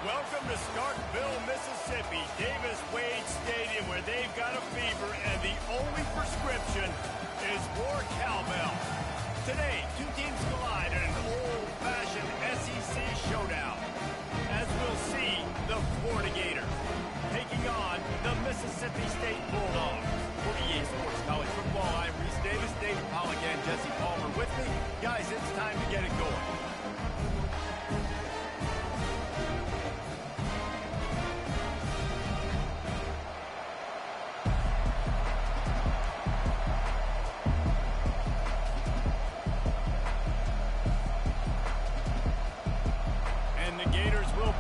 Welcome to Starkville, Mississippi, Davis-Wade Stadium, where they've got a fever, and the only prescription is more cowbell. Today, two teams collide in an old-fashioned SEC showdown. As we'll see, the Florida Gators taking on the Mississippi State Bulldogs. For EA Sports College Football, I'm Reese Davis, Dave Pollock, and Jesse Palmer with me. Guys, it's time to get it going.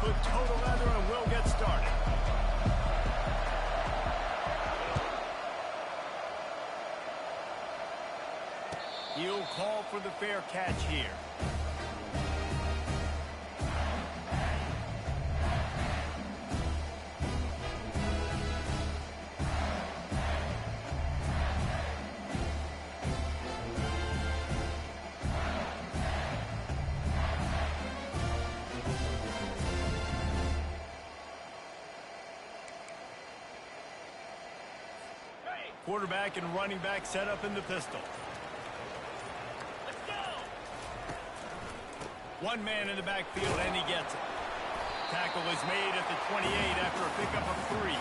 Put total leather and we'll get started. He'll call for the fair catch here. Quarterback and running back set up in the pistol. Let's go. One man in the backfield, and he gets it. Tackle is made at the 28 after a pickup of 3.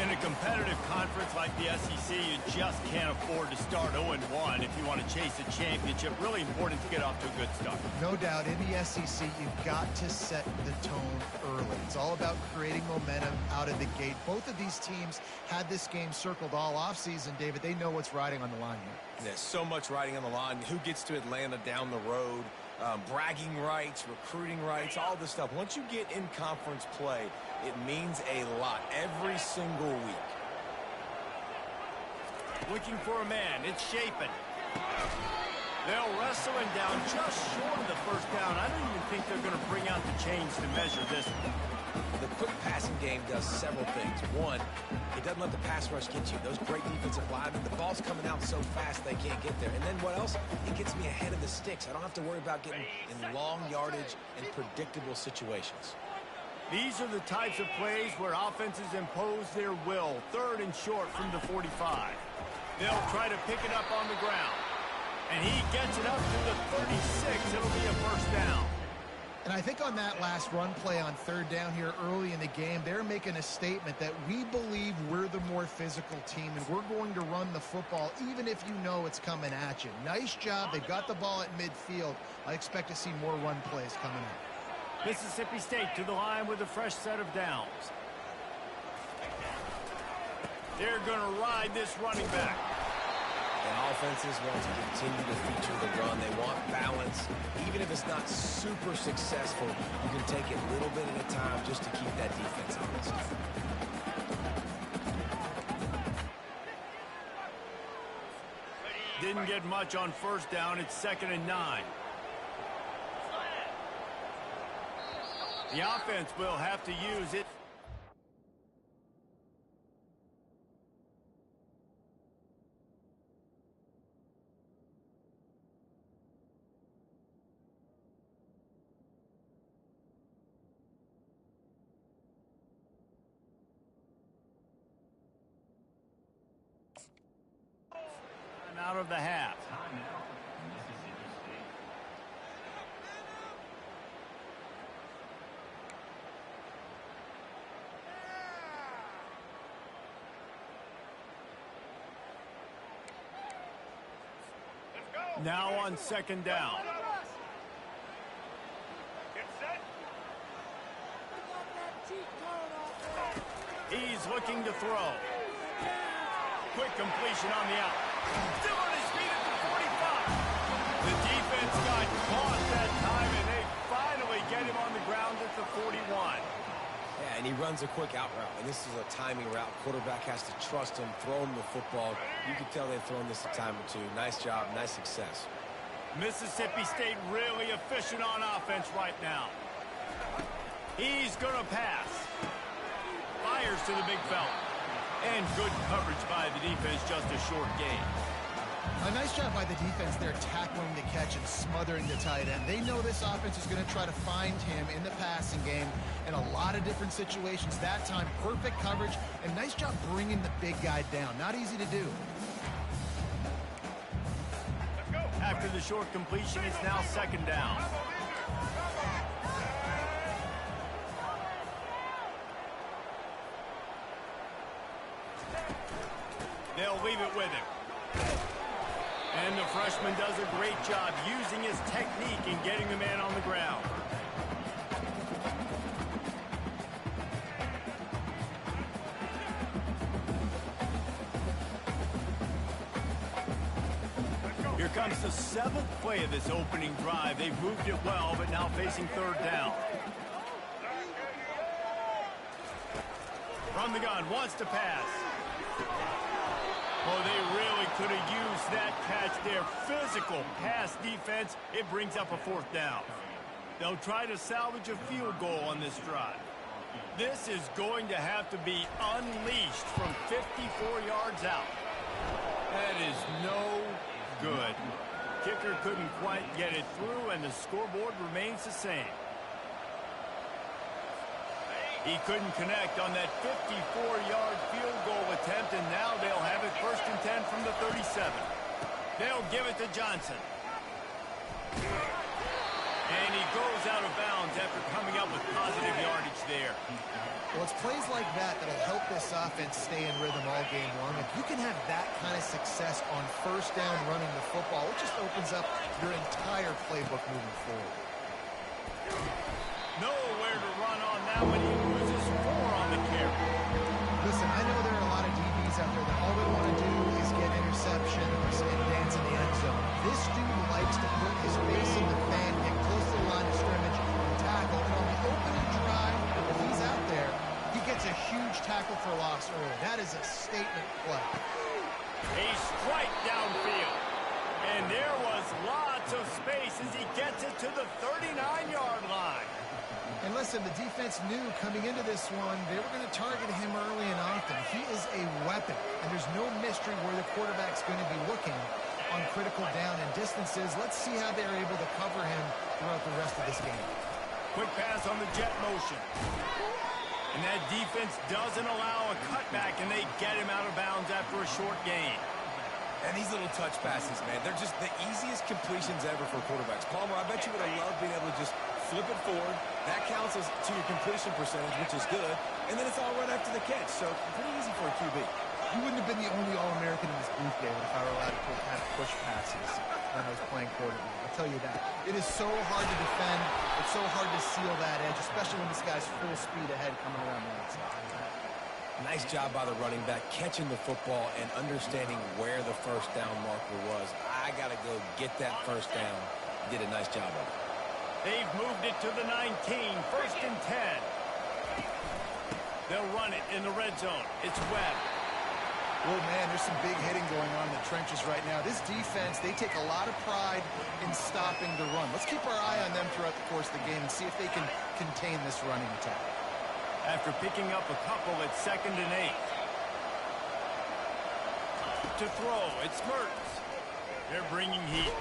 In a competitive conference like the SEC, you just can't afford to start 0-1 if you want to chase a championship. Really important to get off to a good start. No doubt, in the SEC, you've got to set the tone early. It's all about creating momentum out of the gate. Both of these teams had this game circled all offseason, David. They know what's riding on the line here. There's so much riding on the line. Who gets to Atlanta down the road? Bragging rights, recruiting rights, all this stuff. Once you get in conference play, it means a lot every single week. Looking for a man. It's Shapen. They'll wrestle him down just short of the first down. I don't even think they're going to bring out the chains to measure this one. The quick passing game does several things. One, it doesn't let the pass rush get you. Those great defensive linemen, the ball's coming out so fast they can't get there. And then what else? It gets me ahead of the sticks. I don't have to worry about getting in long yardage and predictable situations. These are the types of plays where offenses impose their will. 3rd and short from the 45. They'll try to pick it up on the ground. And he gets it up to the 36. It'll be a first down. And I think on that last run play on 3rd down here early in the game, they're making a statement that we believe we're the more physical team and we're going to run the football even if you know it's coming at you. Nice job. They've got the ball at midfield. I expect to see more run plays coming up. Mississippi State to the line with a fresh set of downs. They're going to ride this running back. And offenses want to continue to feature the run. They want balance. Even if it's not super successful, you can take it a little bit at a time just to keep that defense honest. Didn't get much on first down. It's 2nd and 9. The offense will have to use it. Out of the half. Now on 2nd down. He's looking to throw. Quick completion on the out. Still on his feet at the 45. The defense got caught that time, and they finally get him on the ground at the 41. Yeah, and he runs a quick out route, and this is a timing route. Quarterback has to trust him, throw him the football. You can tell they've thrown this a time or two. Nice job, nice success. Mississippi State really efficient on offense right now. He's going to pass. Fires to the big fella. And good coverage by the defense, just a short gain. A nice job by the defense there tackling the catch and smothering the tight end. They know this offense is going to try to find him in the passing game in a lot of different situations. That time, perfect coverage, and nice job bringing the big guy down. Not easy to do. After the short completion, it's now second down. They'll leave it with him. And the freshman does a great job using his technique and getting the man on the ground. Here comes the 7th play of this opening drive. They've moved it well, but now facing third down. From the gun, wants to pass. Oh, they really could have used that catch there. Physical pass defense. It brings up a 4th down. They'll try to salvage a field goal on this drive. This is going to have to be unleashed from 54 yards out. That is no good. Kicker couldn't quite get it through, and the scoreboard remains the same. He couldn't connect on that 54-yard field goal attempt, and now they'll have it 1st and 10 from the 37. They'll give it to Johnson. And he goes out of bounds after coming up with positive yardage there. Well, it's plays like that that'll help this offense stay in rhythm all game long. If you can have that kind of success on 1st down running the football, it just opens up your entire playbook moving forward. Nowhere to run on that one. He loses 4 on the carry. Listen, I know there are a lot of DBs out there that all they want to do is get interceptions and dance in the end zone. This dude likes to put his face in the fan, get close to the line of scrimmage, and tackle. And on the opening drive, if he's out there, he gets a huge tackle for loss early. That is a statement play. A strike downfield. And there was lots of space as he gets it to the 39-yard line. And listen, the defense knew coming into this one, they were going to target him early and often. He is a weapon, and there's no mystery where the quarterback's going to be looking on critical down and distances. Let's see how they're able to cover him throughout the rest of this game. Quick pass on the jet motion. And that defense doesn't allow a cutback, and they get him out of bounds after a short gain. And these little touch passes, man, they're just the easiest completions ever for quarterbacks. Palmer, I bet you would have loved being able to just flip it forward. That counts as to your completion percentage, which is good. And then it's all right after the catch. So pretty easy for a QB. You wouldn't have been the only All-American in this booth, David, if I were allowed to kind of push passes when I was playing quarterback. I'll tell you that. It is so hard to defend. It's so hard to seal that edge, especially when this guy's full speed ahead coming around the outside. Nice job by the running back catching the football and understanding where the 1st down marker was. I got to go get that 1st down. He did a nice job of it. They've moved it to the 19, 1st and 10. They'll run it in the red zone. It's Webb. Oh, man, there's some big hitting going on in the trenches right now. This defense, they take a lot of pride in stopping the run. Let's keep our eye on them throughout the course of the game and see if they can contain this running attack. After picking up a couple at 2nd and 8. To throw, it's Mertens. They're bringing heat.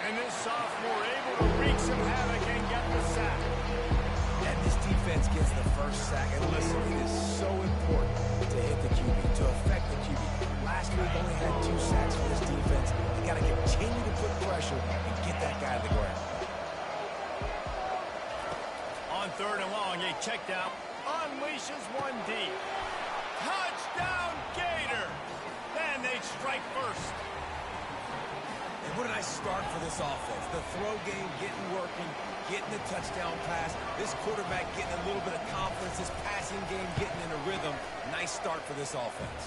And this sophomore able to wreak some havoc and get the sack. And this defense gets the 1st sack. And listen, it is so important to hit the QB, to affect the QB. Last week only had 2 sacks for this defense. They got to continue to put pressure and get that guy to the ground. On 3rd and long, a check down. Unleashes one deep. Touchdown, Gator! Then they strike first. And what a nice start for this offense. The throw game getting working, getting the touchdown pass. This quarterback getting a little bit of confidence. This passing game getting in a rhythm. Nice start for this offense.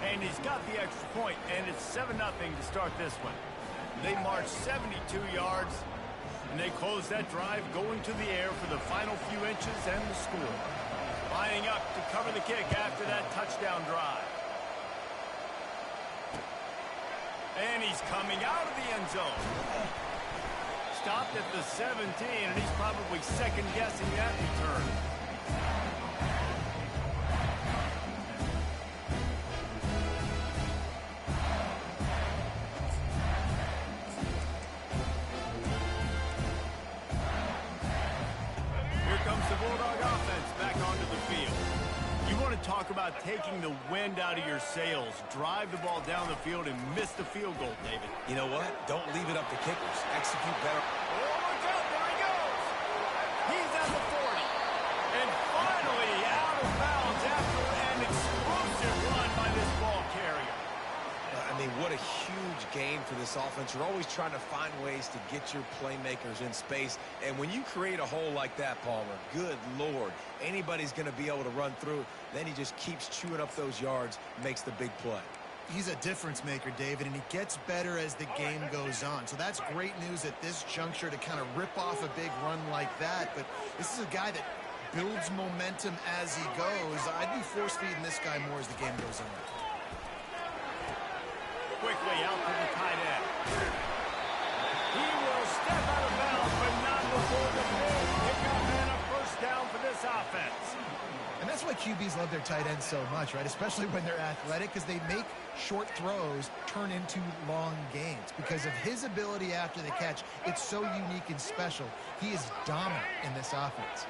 And he's got the extra point, and it's 7-0 to start this one. They march 72 yards, and they close that drive going to the air for the final few inches and the score. Lining up to cover the kick after that touchdown drive. And he's coming out of the end zone. Stopped at the 17, and he's probably second-guessing that return. about taking the wind out of your sails. Drive the ball down the field and miss the field goal, David. You know what? Don't leave it up to kickers. Execute better. Oh, look out. There he goes. He's at the 40. And finally out of bounds after an explosive run by this ball carrier. I mean, what a huge game for this offense. You're always trying to find ways to get your playmakers in space. And when you create a hole like that, Palmer, good Lord, anybody's going to be able to run through. Then he just keeps chewing up those yards, makes the big play. He's a difference maker, David, and he gets better as the game goes on. So that's great news at this juncture to kind of rip off a big run like that. But this is a guy that builds momentum as he goes. I'd be force-feeding this guy more as the game goes on. Quickly out to the tight end. He will step out of bounds, but not before the big pickup and a first down for this offense. And that's why QBs love their tight ends so much, right? Especially when they're athletic, because they make short throws turn into long gains. Because of his ability after the catch, it's so unique and special. He is dominant in this offense.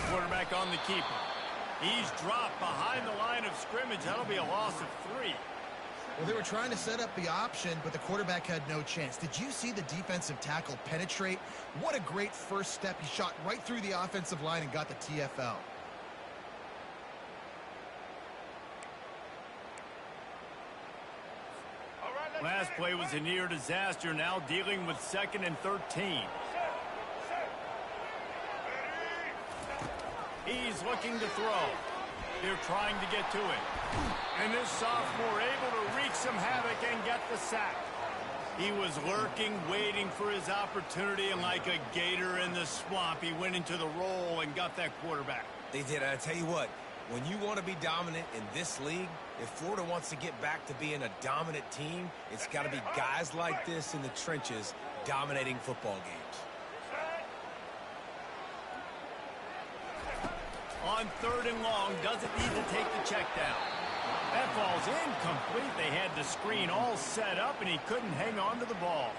Quarterback on the keeper. He's dropped behind the line of scrimmage. That'll be a loss of 3. Well, they were trying to set up the option, but the quarterback had no chance. Did you see the defensive tackle penetrate? What a great first step. He shot right through the offensive line and got the TFL. Last play was a near disaster. Now dealing with 2nd and 13. He's looking to throw. They're trying to get to it. And this sophomore able to wreak some havoc and get the sack. He was lurking, waiting for his opportunity, and like a gator in the swamp, he went into the roll and got that quarterback. They did. I tell you what, when you want to be dominant in this league, if Florida wants to get back to being a dominant team, it's got to be guys like this in the trenches dominating football games. On 3rd and long, doesn't need to take the check down. That ball's incomplete. They had the screen all set up, and he couldn't hang on to the ball.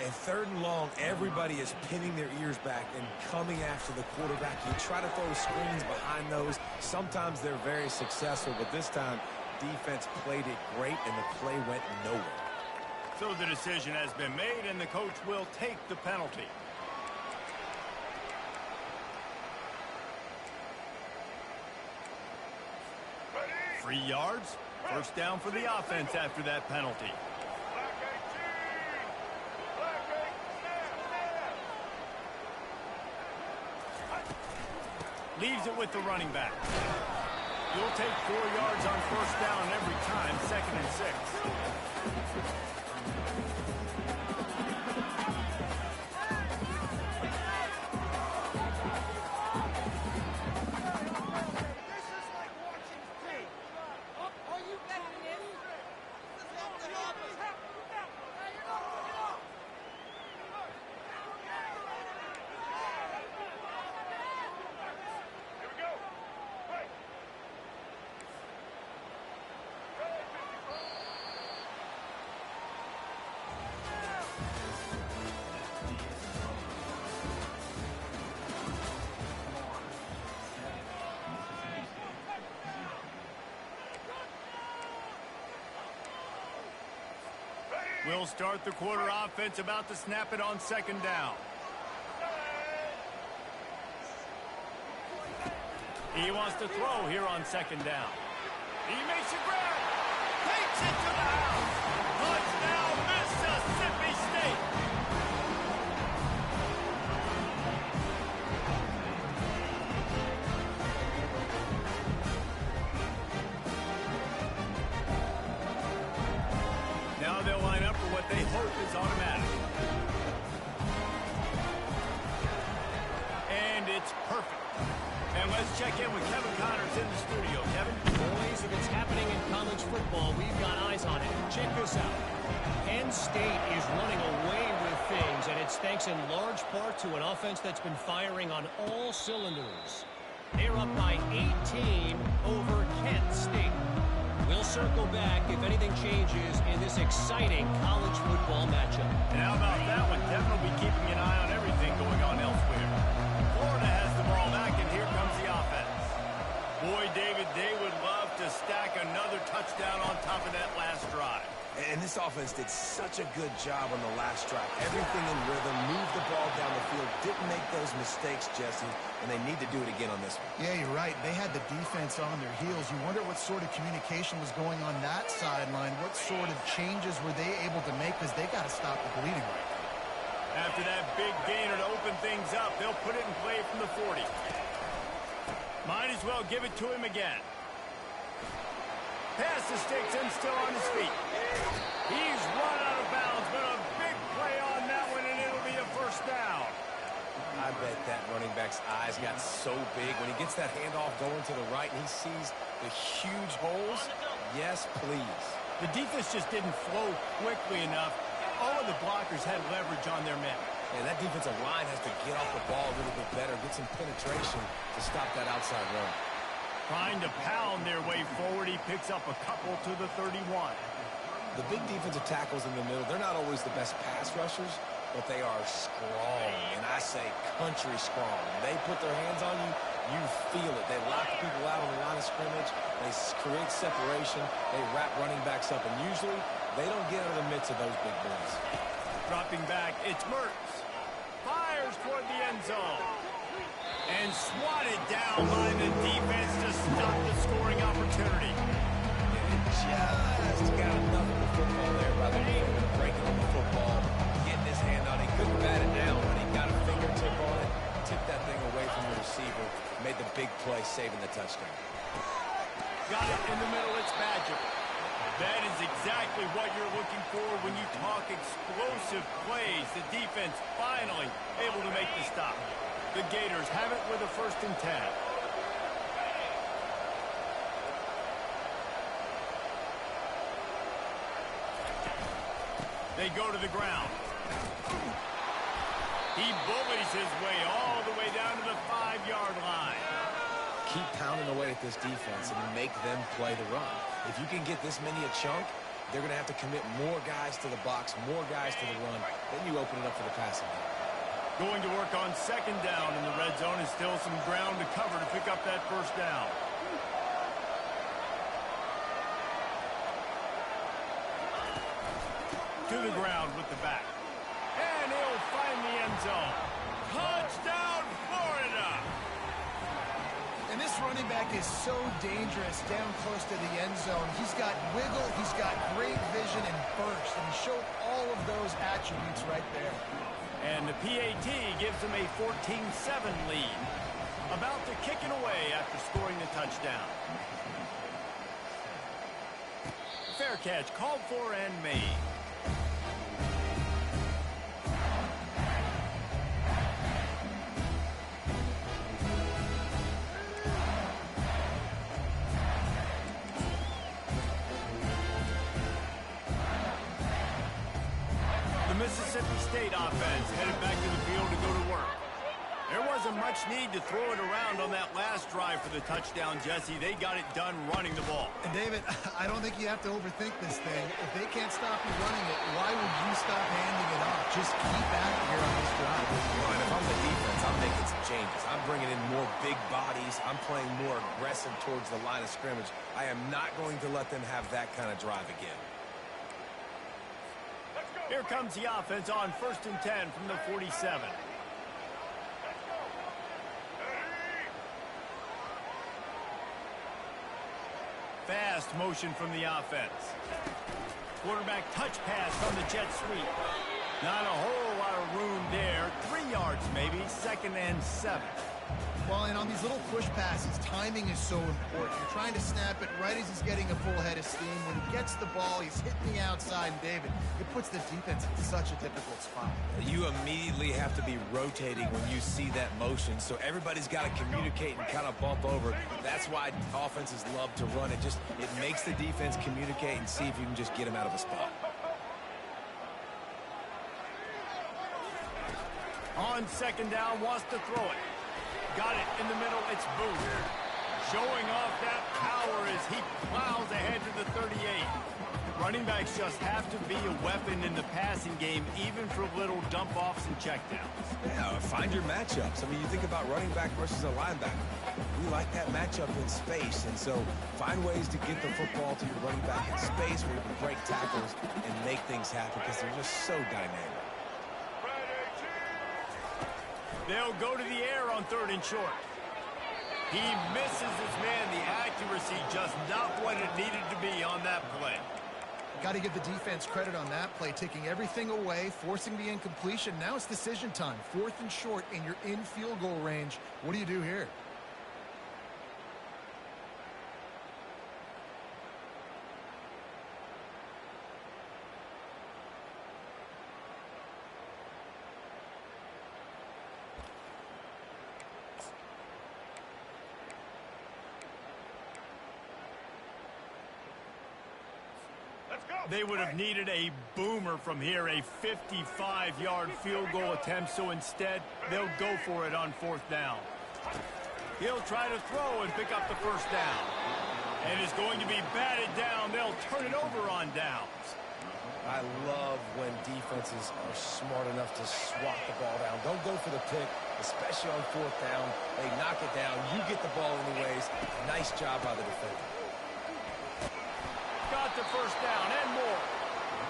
And 3rd and long, everybody is pinning their ears back and coming after the quarterback. You try to throw screens behind those. Sometimes they're very successful, but this time, defense played it great, and the play went nowhere. So the decision has been made, and the coach will take the penalty. Ready? 3 yards. First down for the offense after that penalty. Leaves it with the running back. He'll take 4 yards on first down every time, 2nd and 6. We'll start the quarter offense, about to snap it on 2nd down. He wants to throw here on 2nd down. He makes a grab. Takes it to the house. Touchdown, Mississippi State. Now they'll line up for what they hope is automatic. And it's perfect. And let's check in with Kevin Connors in the studio. Kevin? Boys, if it's happening in college football, we've got eyes on it. Check this out. Penn State is running away with things, and it's thanks in large part to an offense that's been firing on all cylinders. They're up by 18 over Kent State. We'll circle back if anything changes in this exciting college football matchup. And how about that one? Kevin will be keeping an eye on everything going on elsewhere. Florida has the Boy, David, they would love to stack another touchdown on top of that last drive. And this offense did such a good job on the last drive. Everything in rhythm, moved the ball down the field, didn't make those mistakes, Jesse, and they need to do it again on this one. Yeah, you're right. They had the defense on their heels. You wonder what sort of communication was going on that sideline. What sort of changes were they able to make, because they got to stop the bleeding right now. After that big gainer to open things up, they'll put it in play from the 40. Might as well give it to him again. Pass the sticks and still on his feet. He's run out of bounds, but a big play on that one, and it'll be a first down. I bet that running back's eyes got so big when he gets that handoff going to the right and he sees the huge holes. Yes, please. The defense just didn't flow quickly enough. All of the blockers had leverage on their men. And that defensive line has to get off the ball a little bit better, get some penetration to stop that outside run. Trying to pound their way forward, he picks up a couple to the 31. The big defensive tackles in the middle, they're not always the best pass rushers, but they are strong, and I say country strong. They put their hands on you, you feel it. They lock people out on the line of scrimmage. They create separation. They wrap running backs up, and usually they don't get out of the midst of those big boys. Dropping back, it's Mertz. Fires toward the end zone. And swatted down by the defense to stop the scoring opportunity. And just got enough of the football there by the defender, breaking on the football, getting his hand on it. Couldn't bat it down, but he got a fingertip on it, tipped that thing away from the receiver, made the big play, saving the touchdown. Got it in the middle, it's Badger. That is exactly what you're looking for when you talk explosive plays. The defense finally able to make the stop. The Gators have it with a 1st and 10. They go to the ground. He bullies his way all the way down to the 5-yard line. Keep pounding away at this defense and make them play the run. If you can get this many a chunk, they're going to have to commit more guys to the box, more guys to the run. Then you open it up for the passing game. Going to work on 2nd down in the red zone, and still some ground to cover to pick up that 1st down. To the ground with the back. And he'll find the end zone. Touchdown, Florida! And this running back is so dangerous down close to the end zone. He's got wiggle, he's got great vision and burst, and he showed all of those attributes right there. And the PAT gives them a 14-7 lead. About to kick it away after scoring the touchdown. Fair catch called for and made. Mississippi State offense headed back to the field to go to work. There wasn't much need to throw it around on that last drive for the touchdown, Jesse. They got it done running the ball. And David, I don't think you have to overthink this thing. If they can't stop you running it, why would you stop handing it off? Just keep at it here on this drive. Right, if I'm the defense, I'm making some changes. I'm bringing in more big bodies. I'm playing more aggressive towards the line of scrimmage. I am not going to let them have that kind of drive again. Here comes the offense on 1st and 10 from the 47. Fast motion from the offense. Quarterback touch pass from the jet sweep. Not a whole lot of room there. 3 yards maybe, 2nd and 7. Well, and on these little push passes, timing is so important. You're trying to snap it right as he's getting a full head of steam. When he gets the ball, he's hitting the outside, and David, it puts the defense in such a difficult spot. You immediately have to be rotating when you see that motion, so everybody's got to communicate and kind of bump over. That's why offenses love to run it. It makes the defense communicate and see if you can just get him out of a spot. On 2nd down, wants to throw it. Got it in the middle, it's Booth. Showing off that power as he plows ahead to the 38. Running backs just have to be a weapon in the passing game, even for little dump-offs and checkdowns. Yeah, find your matchups. I mean, you think about running back versus a linebacker. We like that matchup in space, and so find ways to get the football to your running back in space where you can break tackles and make things happen because they're just so dynamic. They'll go to the air on 3rd and short. He misses his man. The accuracy just not what it needed to be on that play. Got to give the defense credit on that play, taking everything away, forcing the incompletion. Now it's decision time. 4th and short, and you're in field goal range. What do you do here? They would have needed a boomer from here, a 55-yard field goal attempt, so instead they'll go for it on 4th down. He'll try to throw and pick up the 1st down. And is going to be batted down. They'll turn it over on downs. I love when defenses are smart enough to swat the ball down. Don't go for the pick, especially on 4th down. They knock it down. You get the ball anyways. Nice job by the defender. Got the 1st down and more.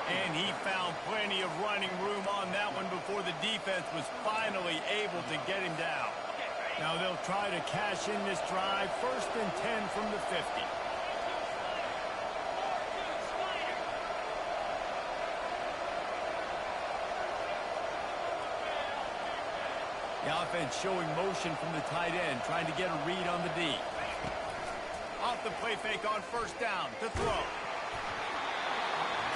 And he found plenty of running room on that one before the defense was finally able to get him down. Now they'll try to cash in this drive. 1st and 10 from the 50. The offense showing motion from the tight end, trying to get a read on the D. Off the play fake on 1st down to throw.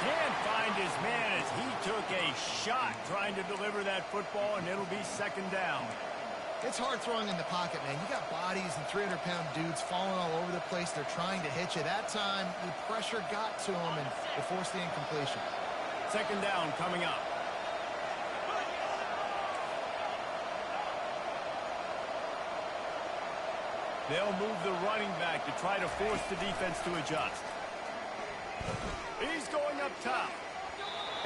Can't find his man as he took a shot trying to deliver that football, and it'll be 2nd down. It's hard throwing in the pocket, man. You got bodies and 300-pound dudes falling all over the place. They're trying to hit you. That time, the pressure got to him, and they forced the incompletion. 2nd down coming up. They'll move the running back to try to force the defense to adjust. He's going up top.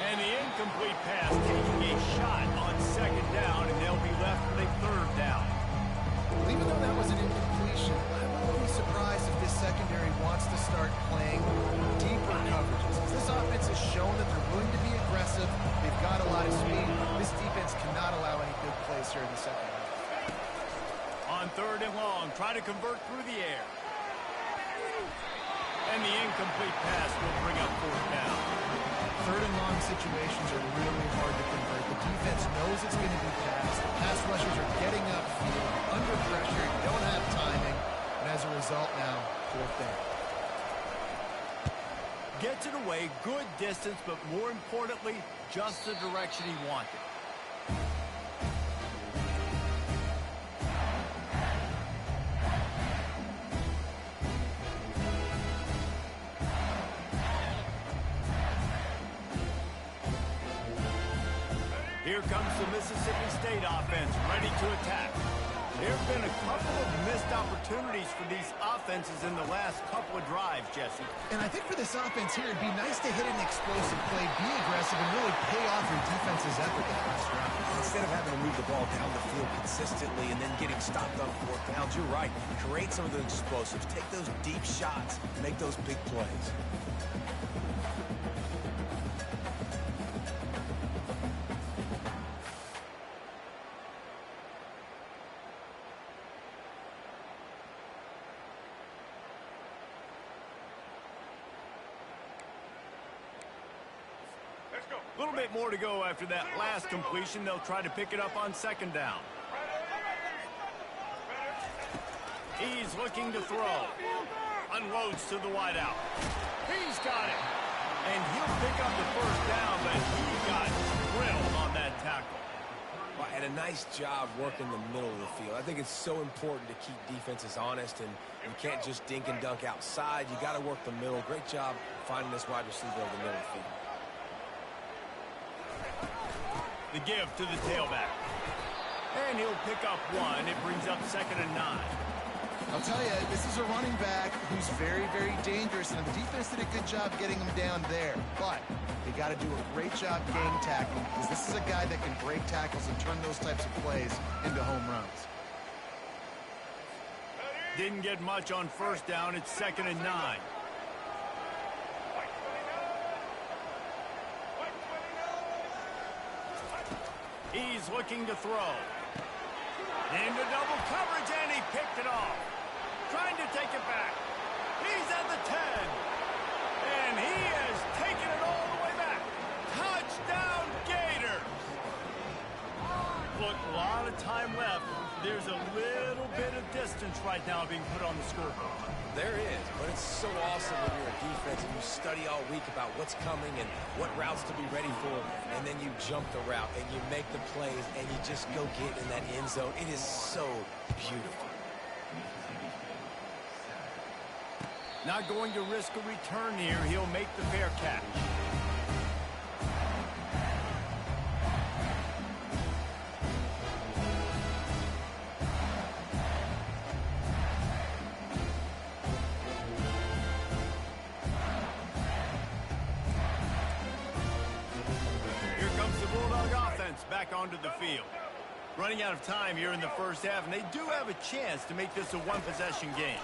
And the incomplete pass taking a shot on 2nd down, and they'll be left with a 3rd down. Well, even though that was an incompletion, I won't be surprised if this secondary wants to start playing deeper coverages. This offense has shown that they're willing to be aggressive. They've got a lot of speed. This defense cannot allow any big plays here in the second half. On 3rd and long, try to convert through the air. And the incomplete pass will bring up 4th down. 3rd and long situations are really hard to convert. The defense knows it's going to be passed. The pass rushers are getting upfield, under pressure, don't have timing, and as a result now, 4th down. Gets it away, good distance, but more importantly, just the direction he wanted. Here comes the Mississippi State offense, ready to attack. There have been a couple of missed opportunities for these offenses in the last couple of drives, Jesse. And I think for this offense here, it'd be nice to hit an explosive play, be aggressive, and really pay off your defense's effort that last drive. Instead of having to move the ball down the field consistently and then getting stopped on 4th downs, you're right. Create some of those explosives. Take those deep shots. Make those big plays. A little bit more to go after that last completion. They'll try to pick it up on 2nd down. He's looking to throw. Unloads to the wideout. He's got it. And he'll pick up the 1st down, but he got drilled on that tackle. Well, and a nice job working the middle of the field. I think it's so important to keep defenses honest, and you can't just dink and dunk outside. You got to work the middle. Great job finding this wide receiver over the middle of the field. The give to the tailback. And he'll pick up 1. It brings up 2nd and 9. I'll tell you, this is a running back who's very, very dangerous, and the defense did a good job getting him down there. But they got to do a great job game tackling, because this is a guy that can break tackles and turn those types of plays into home runs. Didn't get much on first down. It's 2nd and 9. He's looking to throw. Into double coverage, and he picked it off. Trying to take it back. He's at the 10. And he has taken it all the way back. Touchdown, Gators! Look, a lot of time left. There's a little bit of distance right now being put on the scoreboard. There is, but it's so awesome when you're a defense and you study all week about what's coming and what routes to be ready for, and then you jump the route and you make the plays and you just go get in that end zone. It is so beautiful. Not going to risk a return here. He'll make the fair catch. Back onto the field. Running out of time here in the first half, and they do have a chance to make this a one-possession game.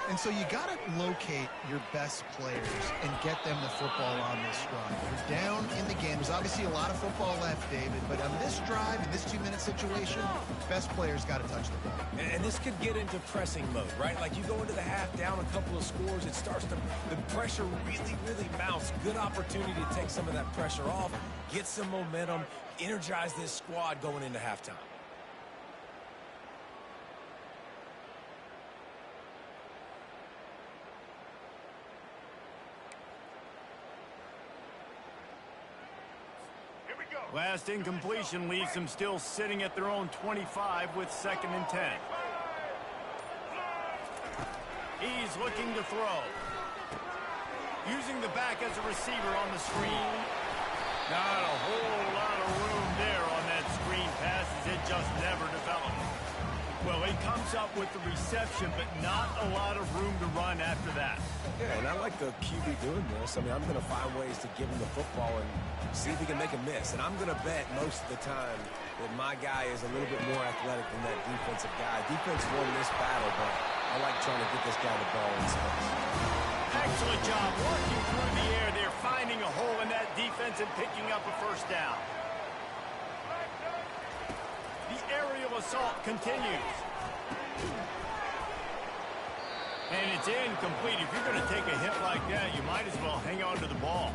And so you got to locate your best players and get them the football on this run. You're down in the game. There's obviously a lot of football left, David, but on this drive, in this 2-minute situation, best players got to touch the ball. And this could get into pressing mode, right? Like you go into the half down a couple of scores, it starts to, the pressure really, really mounts. Good opportunity to take some of that pressure off, get some momentum, energize this squad going into halftime. Last incompletion leaves them still sitting at their own 25 with 2nd and 10. He's looking to throw. Using the back as a receiver on the screen. Not a whole lot of room there on that screen pass, as it just never developed. Well, he comes up with the reception, but not a lot of room to run after that. Yeah, and I like the QB doing this. I mean, I'm going to find ways to give him the football and see if he can make a miss. And I'm going to bet most of the time that my guy is a little bit more athletic than that defensive guy. Defense won this battle, but I like trying to get this guy the ball in space. Excellent job working through the air there, finding a hole in that defense and picking up a first down. The aerial assault continues. And it's incomplete. If you're going to take a hit like that, you might as well hang on to the ball.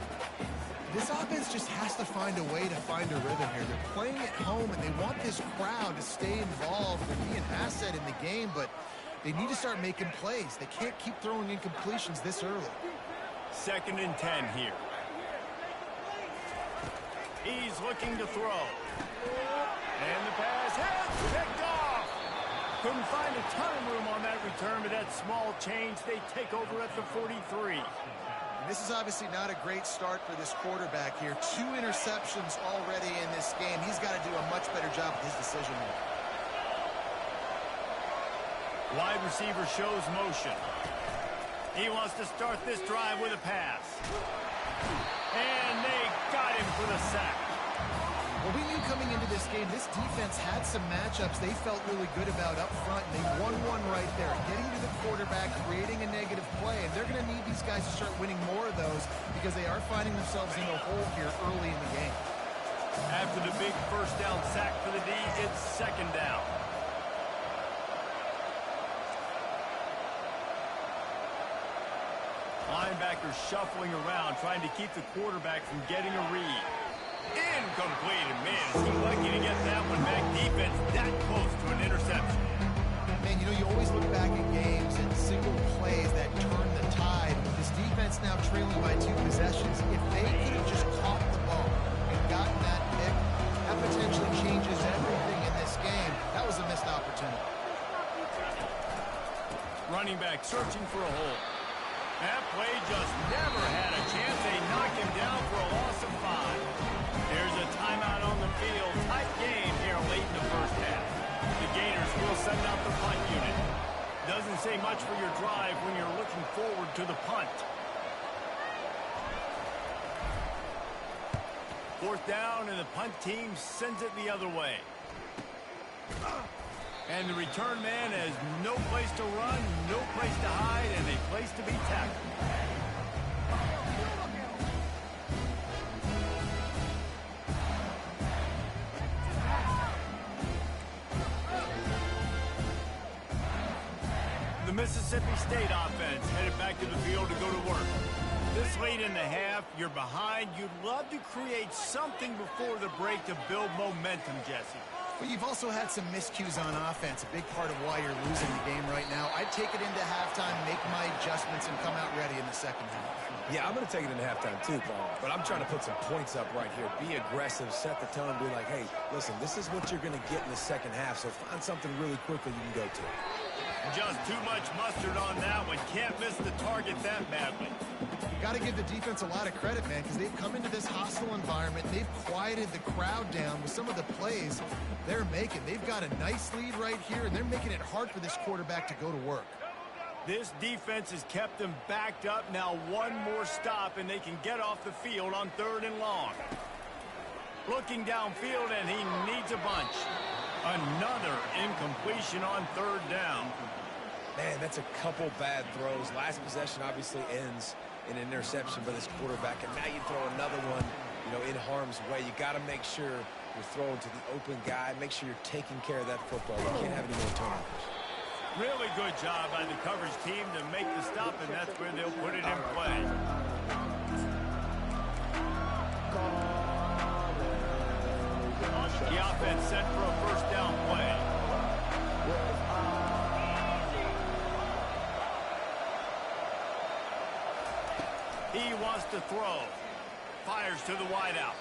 This offense just has to find a way to find a rhythm here. They're playing at home, and they want this crowd to stay involved and be an asset in the game, but they need to start making plays. They can't keep throwing incompletions this early. 2nd and 10 here. He's looking to throw. And the pass has picked off. Couldn't find a ton of room on that return, but that small change, they take over at the 43. And this is obviously not a great start for this quarterback here. 2 interceptions already in this game. He's got to do a much better job with his decision making. Wide receiver shows motion. He wants to start this drive with a pass. And they got him for the sack. Well, we knew coming into this game, this defense had some matchups they felt really good about up front, and they won one right there, getting to the quarterback, creating a negative play, and they're going to need these guys to start winning more of those because they are finding themselves in a hole here early in the game. After the big first down sack for the D, it's 2nd down. Linebackers shuffling around, trying to keep the quarterback from getting a read. Incomplete, and man, is he lucky to get that one back. Defense that close to an interception. Man, you know, you always look back at games and single plays that turn the tide. With this defense now trailing by 2 possessions, if they could have just caught the ball and gotten that pick, that potentially changes everything in this game. That was a missed opportunity. Running back searching for a hole. That play just never had a chance. They knock him down for a loss of 5. There's a timeout on the field. Tight game here late in the first half. The Gators will send out the punt unit. Doesn't say much for your drive when you're looking forward to the punt. Fourth down, and the punt team sends it the other way. And the return man has no place to run, no place to hide, and a place to be tackled. The Mississippi State offense headed back to the field to go to work. This late in the half, you're behind. You'd love to create something before the break to build momentum, Jesse. Well, you've also had some miscues on offense, a big part of why you're losing the game right now. I'd take it into halftime, make my adjustments, and come out ready in the second half. Yeah, I'm going to take it into halftime too, Paul. But I'm trying to put some points up right here. Be aggressive, set the tone, be like, hey, listen, this is what you're going to get in the second half, so find something really quickly you can go to. Just too much mustard on that one. Can't miss the target that badly. Got to give the defense a lot of credit, man, because they've come into this hostile environment. They've quieted the crowd down with some of the plays they're making. They've got a nice lead right here, and they're making it hard for this quarterback to go to work. This defense has kept them backed up. Now one more stop, and they can get off the field on 3rd and long. Looking downfield, and he needs a bunch. Another incompletion on 3rd down. Man, that's a couple bad throws. Last possession obviously ends in an interception by this quarterback, and now you throw another one, in harm's way. You got to make sure you're throwing to the open guy. Make sure you're taking care of that football. You can't have any more turnovers. Really good job by the coverage team to make the stop, and that's where they'll put it in play. The offense set for a 1st down play. He wants to throw. Fires to the wideout.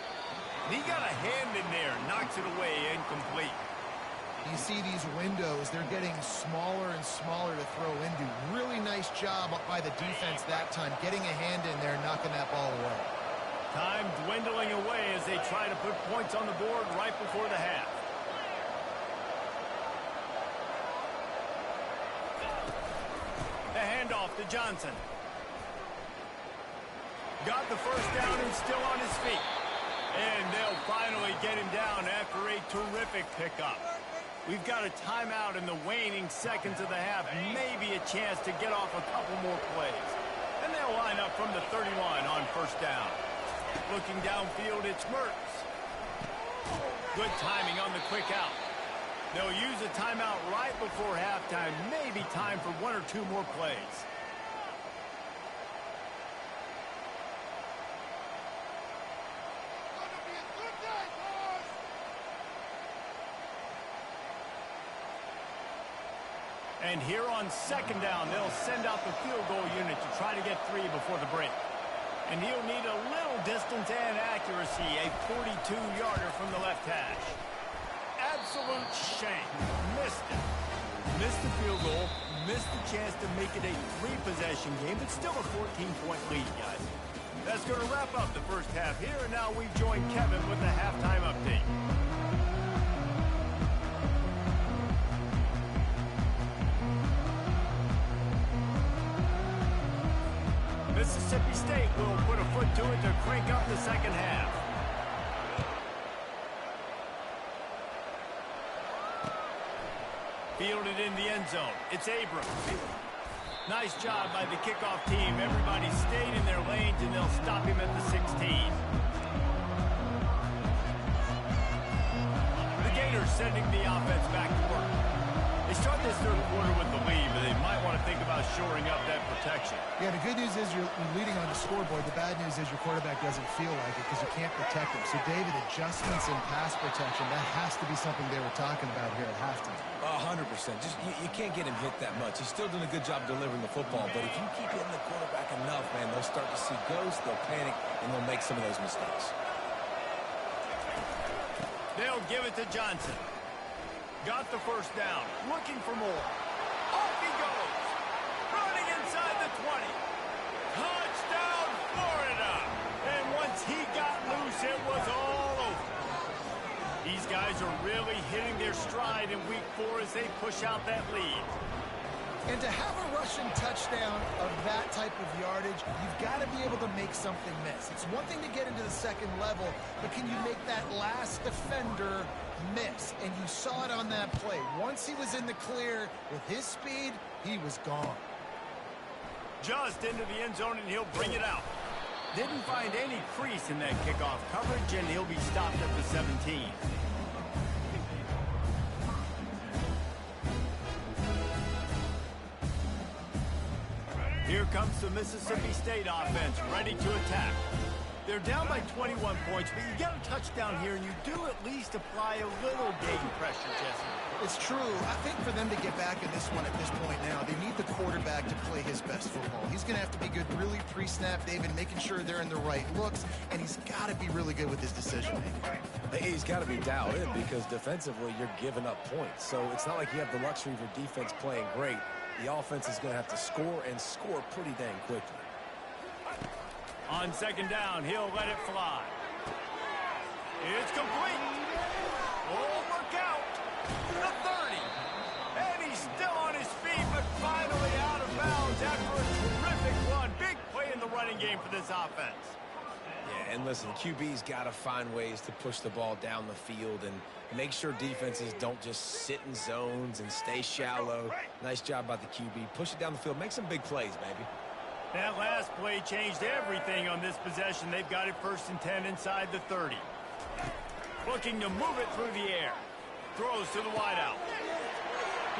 He got a hand in there. Knocks it away. Incomplete. You see these windows, they're getting smaller and smaller to throw into. Really nice job by the defense that time, getting a hand in there, knocking that ball away. Time dwindling away as they try to put points on the board right before the half. The handoff to Johnson. Got the 1st down and still on his feet. And they'll finally get him down after a terrific pickup. We've got a timeout in the waning seconds of the half. Maybe a chance to get off a couple more plays. And they'll line up from the 31 on 1st down. Looking downfield, it's Mertz. Good timing on the quick out. They'll use a timeout right before halftime. Maybe time for 1 or 2 more plays. And here on 2nd down, they'll send out the field goal unit to try to get 3 before the break. And he'll need a little distance and accuracy, a 42-yarder from the left hash. Absolute shame. Missed it. Missed the field goal, missed the chance to make it a 3-possession game, but still a 14-point lead, guys. That's going to wrap up the 1st half here, and now we join Kevin with the halftime update. Mississippi State will put a foot to it to crank up the 2nd half. Fielded in the end zone. It's Abrams. Nice job by the kickoff team. Everybody stayed in their lanes, and they'll stop him at the 16. The Gators sending the offense back to work. They start this 3rd quarter with the lead, but they might want to think about shoring up that protection. Yeah, the good news is you're leading on the scoreboard. The bad news is your quarterback doesn't feel like it because you can't protect him. So, David, adjustments in pass protection, that has to be something they were talking about here at halftime. 100%. Just you can't get him hit that much. He's still doing a good job delivering the football, but if you keep hitting the quarterback enough, man, they'll start to see ghosts, they'll panic, and they'll make some of those mistakes. They'll give it to Johnson. Got the 1st down. Looking for more. Off he goes. Running inside the 20. Touchdown, Florida. And once he got loose, it was all over. These guys are really hitting their stride in week 4 as they push out that lead. And to have a rushing touchdown of that type of yardage, you've got to be able to make something miss. It's one thing to get into the second level, but can you make that last defender miss? And you saw it on that play. Once he was in the clear with his speed, he was gone. Just into the end zone, and he'll bring it out. Didn't find any crease in that kickoff coverage, and he'll be stopped at the 17. Here comes the Mississippi State offense, ready to attack. They're down by 21 points, but you get a touchdown here, and you do at least apply a little game pressure, Jesse. It's true. I think for them to get back in this one at this point now, they need the quarterback to play his best football. He's going to have to be good really pre-snap, David, making sure they're in the right looks, and he's got to be really good with his decision-making. He's got to be dialed in because defensively you're giving up points. So it's not like you have the luxury of your defense playing great. The offense is going to have to score and score pretty dang quickly. On second down, he'll let it fly. It's complete. Oh, look out. The 30. And he's still on his feet, but finally out of bounds after a terrific run. Big play in the running game for this offense. Yeah, and listen, QB's got to find ways to push the ball down the field and make sure defenses don't just sit in zones and stay shallow. Nice job by the QB. Push it down the field. Make some big plays, baby. That last play changed everything on this possession. They've got it 1st and 10 inside the 30. Looking to move it through the air. Throws to the wideout.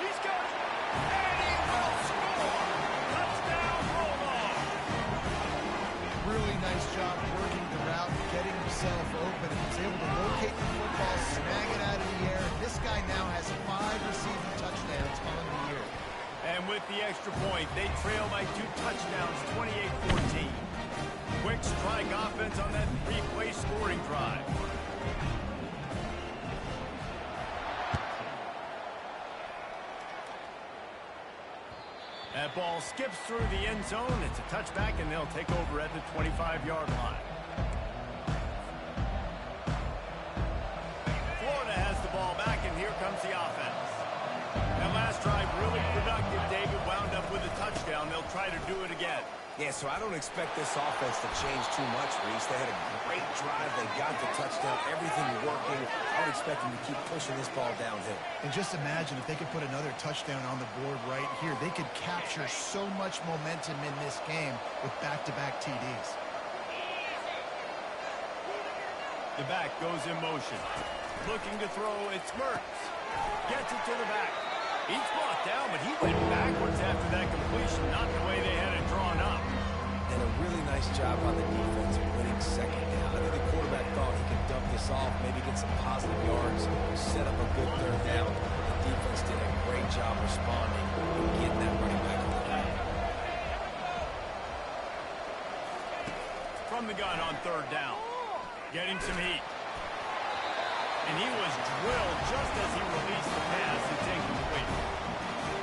He's got it. And he will score. Touchdown, roll on. Really nice job working the route, getting himself open, and he's able to locate the football, snag it out of the air. This guy now has 5 receiving touchdowns on the year. And with the extra point, they trail by 2 touchdowns, 28-14. Quick strike offense on that 3-play scoring drive. That ball skips through the end zone. It's a touchback, and they'll take over at the 25-yard line. Florida has the ball back, and here comes the offense. That last drive really productive. David wound up with a touchdown. They'll try to do it again. Yeah, so I don't expect this offense to change too much, Reese. They had a great drive. They got the touchdown. Everything working. I would expect them to keep pushing this ball downhill. And just imagine if they could put another touchdown on the board right here. They could capture so much momentum in this game with back-to-back TDs. The back goes in motion. Looking to throw, it's Mertz. Gets it to the back. He's brought down, but he went backwards after that completion, not the way they had it drawn up. And a really nice job on the defense winning second down. I think the quarterback thought he could dump this off, maybe get some positive yards, set up a good 3rd down. The defense did a great job responding and getting that running back on the ground. From the gun on 3rd down. Getting some heat. And he was drilled just as he released the pass. It's incomplete.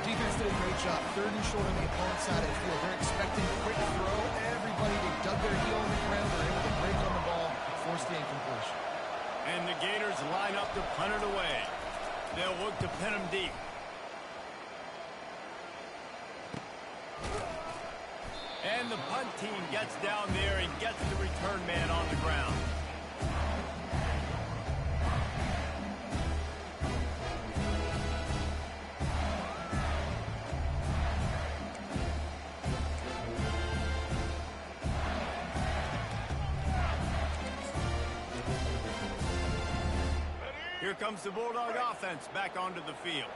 Defense did a great job. 3rd and short on the opponent's side of the field. They're expecting a quick throw. Everybody, they dug their heel on the ground. They're able to break on the ball, force the incompletion. And the Gators line up to punt it away. They'll look to pin him deep. And the punt team gets down there and gets the return man on the ground. Here comes the Bulldog offense back onto the field.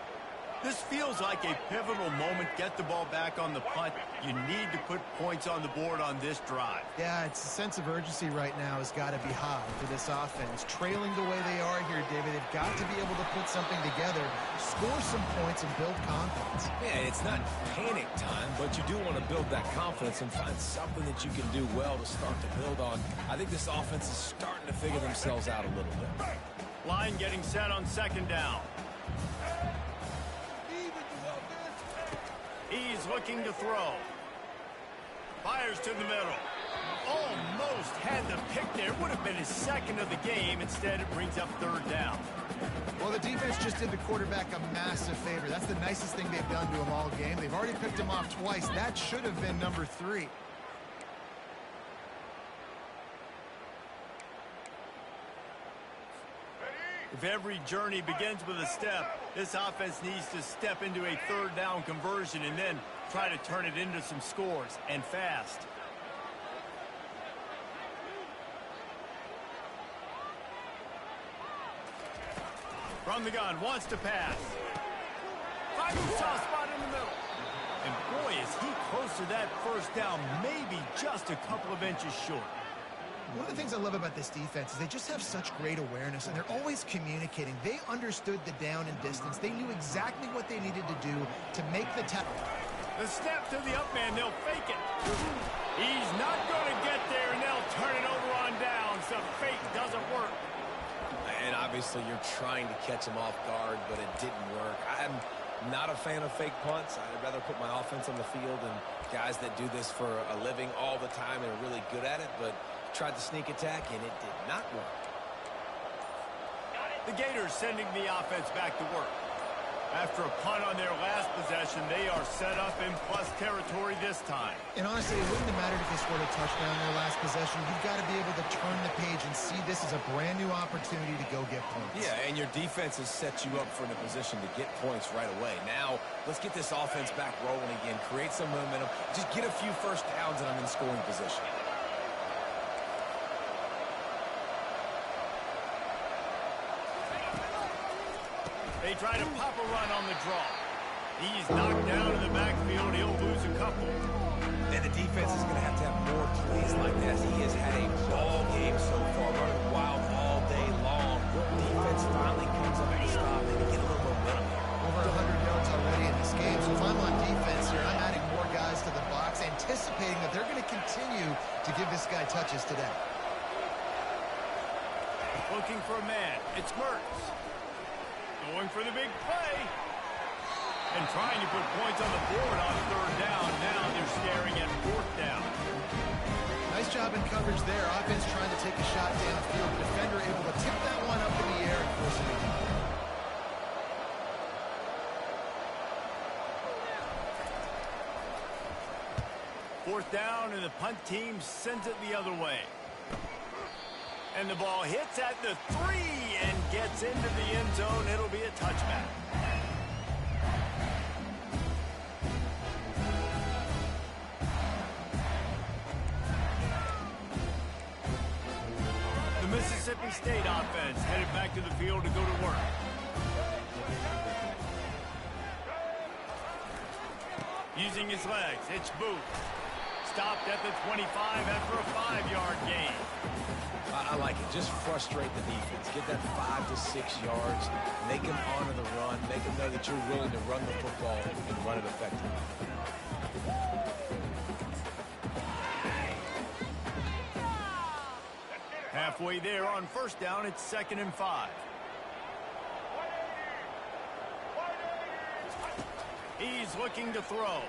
This feels like a pivotal moment. Get the ball back on the punt. You need to put points on the board on this drive. Yeah, it's a sense of urgency right now has got to be high for this offense. Trailing the way they are here, David, they've got to be able to put something together, score some points, and build confidence. Yeah, it's not panic time, but you do want to build that confidence and find something that you can do well to start to build on. I think this offense is starting to figure themselves out a little bit. Line getting set on 2nd down. He's looking to throw. Fires to the middle. Almost almost had the pick there. Would have been his second of the game. Instead, it brings up third down. Well, the defense just did the quarterback a massive favor. That's the nicest thing they've done to him all game. They've already picked him off twice. That should have been number 3. If every journey begins with a step, this offense needs to step into a third down conversion and then try to turn it into some scores, and fast. From the gun, wants to pass. Finds a soft spot in the middle. And boy, is he close to that first down, maybe just a couple of inches short. One of the things I love about this defense is they just have such great awareness, and they're always communicating. They understood the down and distance. They knew exactly what they needed to do to make the tackle. The snap to the up man, they'll fake it. He's not going to get there, and they'll turn it over on downs. The fake doesn't work. And obviously you're trying to catch him off guard, but it didn't work. I'm not a fan of fake punts. I'd rather put my offense on the field and guys that do this for a living all the time and are really good at it, but tried to sneak attack, and it did not work. The Gators sending the offense back to work. After a punt on their last possession, they are set up in plus territory this time. And honestly, it wouldn't have mattered if they scored a touchdown in their last possession. You've got to be able to turn the page and see this as a brand new opportunity to go get points. Yeah, and your defense has set you up for the position to get points right away. Now, let's get this offense back rolling again, create some momentum, just get a few first downs, and I'm in scoring position. They try to pop a run on the draw. He's knocked down in the backfield. He'll lose a couple. And the defense is going to have more plays like that. He has had a ball game so far, running wild all day long. Defense finally comes up with a stop, and they get a little momentum. Over 100 yards already in this game. So if I'm on defense here, I'm adding more guys to the box, anticipating that they're going to continue to give this guy touches today. Looking for a man. It's Mertz. Going for the big play. And trying to put points on the board on third down. Now they're staring at fourth down. Nice job in coverage there. Offense trying to take a shot downfield. The defender able to tip that one up in the air and force it in. Fourth down, and the punt team sends it the other way. And the ball hits at the 3 and gets into the end zone. It'll be a touchback. The Mississippi State offense headed back to the field to go to work. Using his legs, it's Booth. Stopped at the 25 after a 5-yard gain. I like it. Just frustrate the defense. Get that 5 to 6 yards. Make them honor the run. Make them know that you're willing to run the football and run it effectively. Halfway there on first down, it's 2nd and 5. He's looking to throw.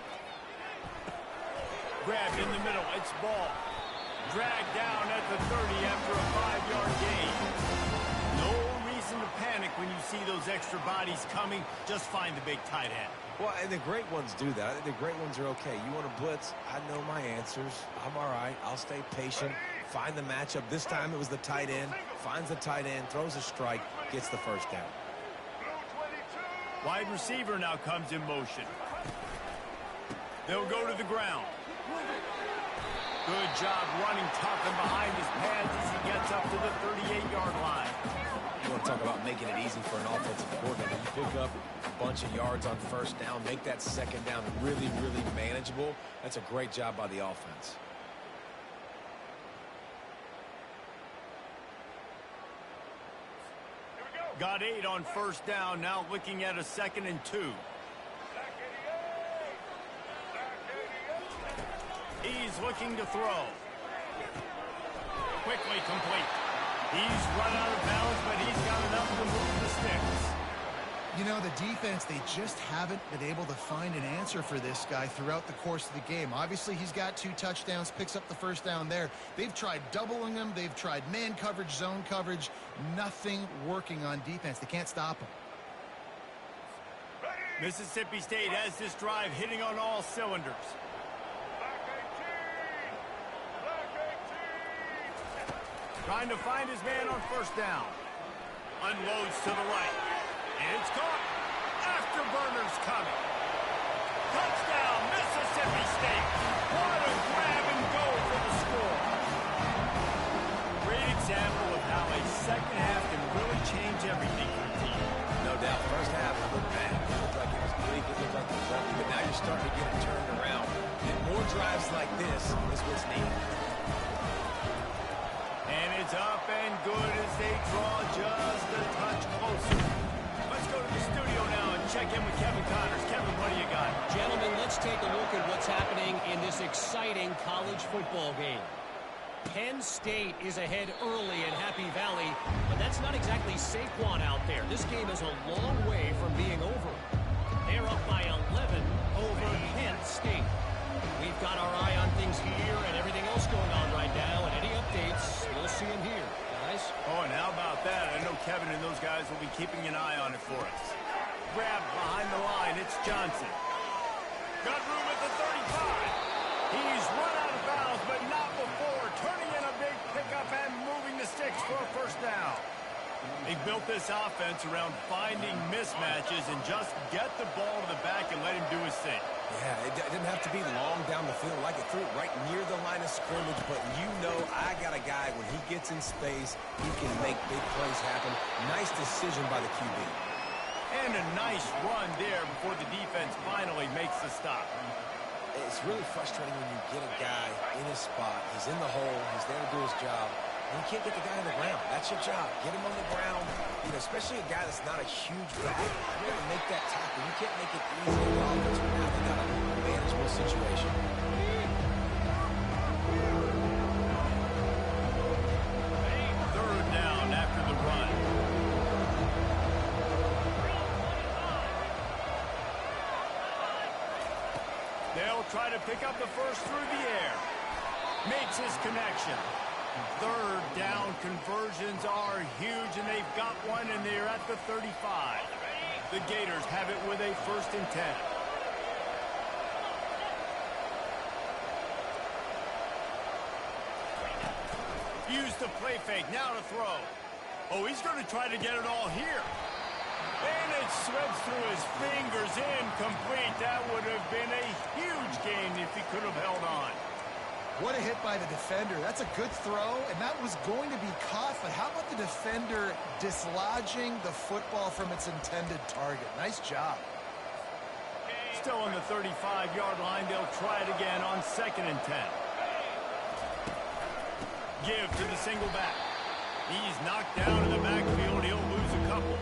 Grabbed in the middle. It's ball. Dragged down at the 30 after a 5-yard gain. No reason to panic when you see those extra bodies coming. Just find the big tight end. Well, and the great ones do that. I think the great ones are okay. You want to blitz? I know my answers. I'm all right. I'll stay patient. Find the matchup. This time it was the tight end. Finds the tight end. Throws a strike. Gets the first down. Wide receiver now comes in motion. They'll go to the ground. Good job running tough and behind his pads as he gets up to the 38-yard line. You want to talk about making it easy for an offensive coordinator. You pick up a bunch of yards on first down, make that second down really, really manageable. That's a great job by the offense. Got 8 on first down, now looking at a 2nd and 2. He's looking to throw. Quickly complete. He's run out of bounds, but he's got enough to move the sticks. You know, the defense, they just haven't been able to find an answer for this guy throughout the course of the game. Obviously, he's got 2 touchdowns, picks up the first down there. They've tried doubling him. They've tried man coverage, zone coverage. Nothing working on defense. They can't stop him. Mississippi State has this drive hitting on all cylinders. Trying to find his man on first down. Unloads to the right. It's caught. Afterburner's coming. Touchdown, Mississippi State. What a grab and go for the score. Great example of how a second half can really change everything for a team. No doubt. First half looked bad. It looked like it was bleak. It looked like it was ugly. But now you're starting to get it turned around. And more drives like this is what's needed. And it's up and good as they draw just a touch closer. Let's go to the studio now and check in with Kevin Connors. Kevin, what do you got? Gentlemen, let's take a look at what's happening in this exciting college football game. Penn State is ahead early in Happy Valley, but that's not exactly Saquon out there. This game is a long way from being over. They're up by 11 over Kent State. We've got our eye on things here and everything else going on right now, and any updates, you'll see them here, guys. Oh, and how about that? I know Kevin and those guys will be keeping an eye on it for us. Grab behind the line. It's Johnson. Got room at the 35. He's run out of bounds, but not before. Turning in a big pickup and moving the sticks for a first down. They built this offense around finding mismatches and just get the ball to the back and let him do his thing. Yeah, it didn't have to be long down the field. Like it threw it right near the line of scrimmage, but you know I got a guy, when he gets in space, he can make big plays happen. Nice decision by the QB. And a nice run there before the defense finally makes the stop. It's really frustrating when you get a guy in his spot. He's in the hole. He's there to do his job. And you can't get the guy on the ground. That's your job. Get him on the ground. You know, especially a guy that's not a huge back. You got to make that tackle. You can't make it easy on the offense. Now they got a manageable situation. Third down after the run. They'll try to pick up the first through the air. Makes his connection. Third down conversions are huge, and they've got one, and they're at the 35. The Gators have it with a 1st and 10. Use the play fake, now to throw. Oh, he's going to try to get it all here. And it slips through his fingers, incomplete. That would have been a huge gain if he could have held on. What a hit by the defender. That's a good throw, and that was going to be caught, but how about the defender dislodging the football from its intended target? Nice job. Still on the 35-yard line. They'll try it again on 2nd and 10. Give to the single back. He's knocked down in the backfield. He'll lose a couple.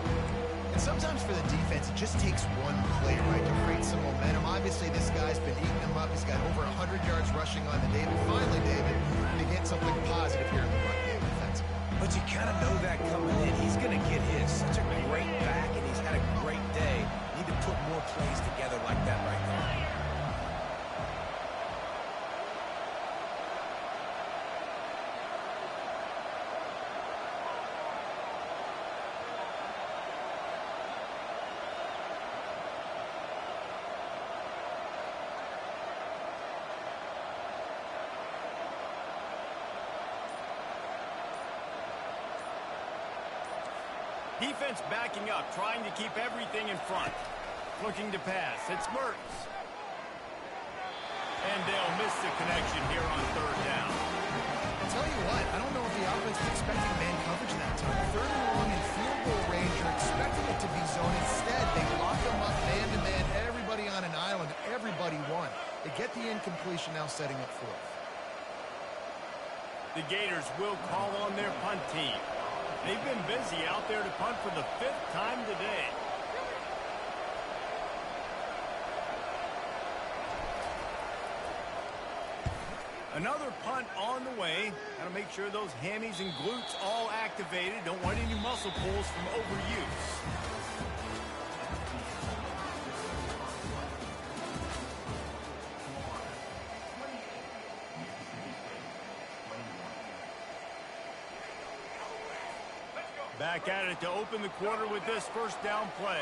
And sometimes for the defense, it just takes one play, right, to create some momentum. Obviously, this guy's been eating them up. He's got over 100 yards rushing on the day. But finally, David, they get something positive here in the run game defensively. But you kind of know that coming in. He's going to get his. Such a great back, and he's had a great day. Need to put more plays together like that right there. Defense backing up, trying to keep everything in front. Looking to pass. It's Mertz. And they'll miss the connection here on 3rd down. I'll tell you what, I don't know if the offense was expecting man coverage that time. 3rd and long in field goal range. You're expecting it to be zone. Instead, they lock them up man-to-man. Everybody on an island. Everybody won. They get the incompletion, now setting up 4th. The Gators will call on their punt team. They've been busy out there to punt for the 5th time today. Another punt on the way. Got to make sure those hammies and glutes all activated. Don't want any muscle pulls from overuse. Back at it to open the quarter with this first down play.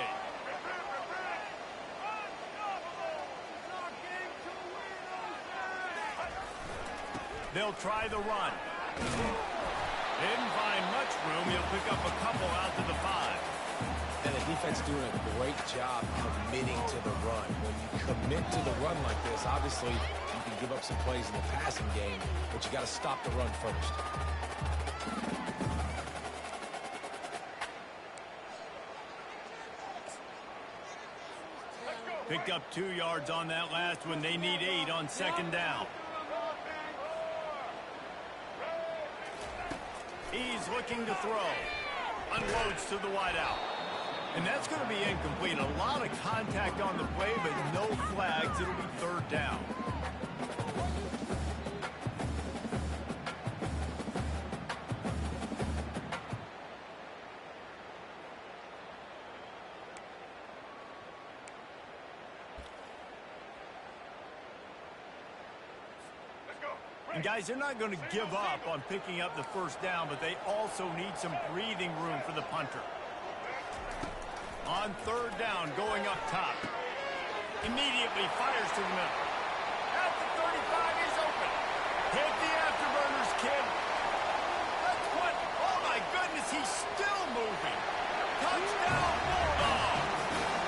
They'll try the run. Didn't find much room. He'll pick up a couple out to the 5. And the defense doing a great job committing to the run. When you commit to the run like this, obviously you can give up some plays in the passing game, but you got to stop the run first. Picked up 2 yards on that last one. They need 8 on second down. He's looking to throw. Unloads to the wideout. And that's going to be incomplete. A lot of contact on the play, but no flags. It'll be third down. And guys, they're not going to give up on picking up the first down, but they also need some breathing room for the punter. On third down, going up top. Immediately fires to the middle. At the 35, he's open. Hit the afterburners, kid. That's what, oh my goodness, he's still moving. Touchdown, Bulldogs.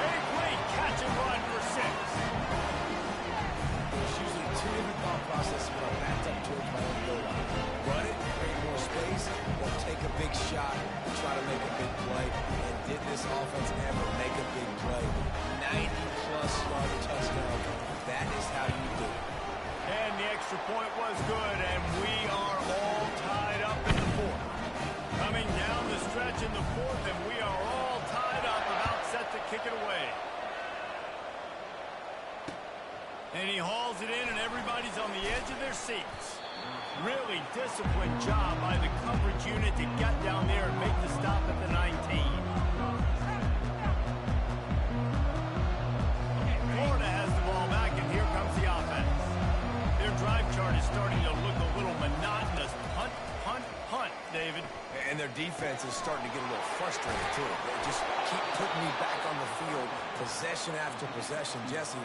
A great catch and run for 6. There's usually 2 different thought processes when I'm backed up towards my own goal line. Run it, create more space, or take a big shot and try to make a big play. And did this offense ever make a big play? 90-plus yard touchdown. That is how you do it. And the extra point was good, and we are all tied up in the 4th. Coming down the stretch in the 4th, and we are all tied up, about set to kick it away. And he hauls it in, and everybody's on the edge of their seats. Really disciplined job by the coverage unit to get down there and make the stop at the 19. Florida has the ball back, and here comes the offense. Their drive chart is starting to look a little monotonous. Punt, punt, punt, David. And their defense is starting to get a little frustrated, too. They just keep putting me back on the field, possession after possession. Jesse,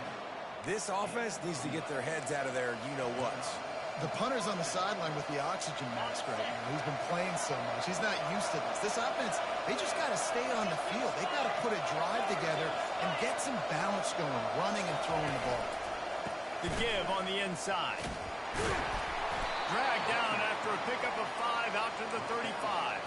this offense needs to get their heads out of their you-know-whats. The punter's on the sideline with the oxygen mask right now. He's been playing so much. He's not used to this. This offense, they just got to stay on the field. They got to put a drive together and get some balance going, running and throwing the ball. The give on the inside. Dragged down after a pickup of 5 out to the 35.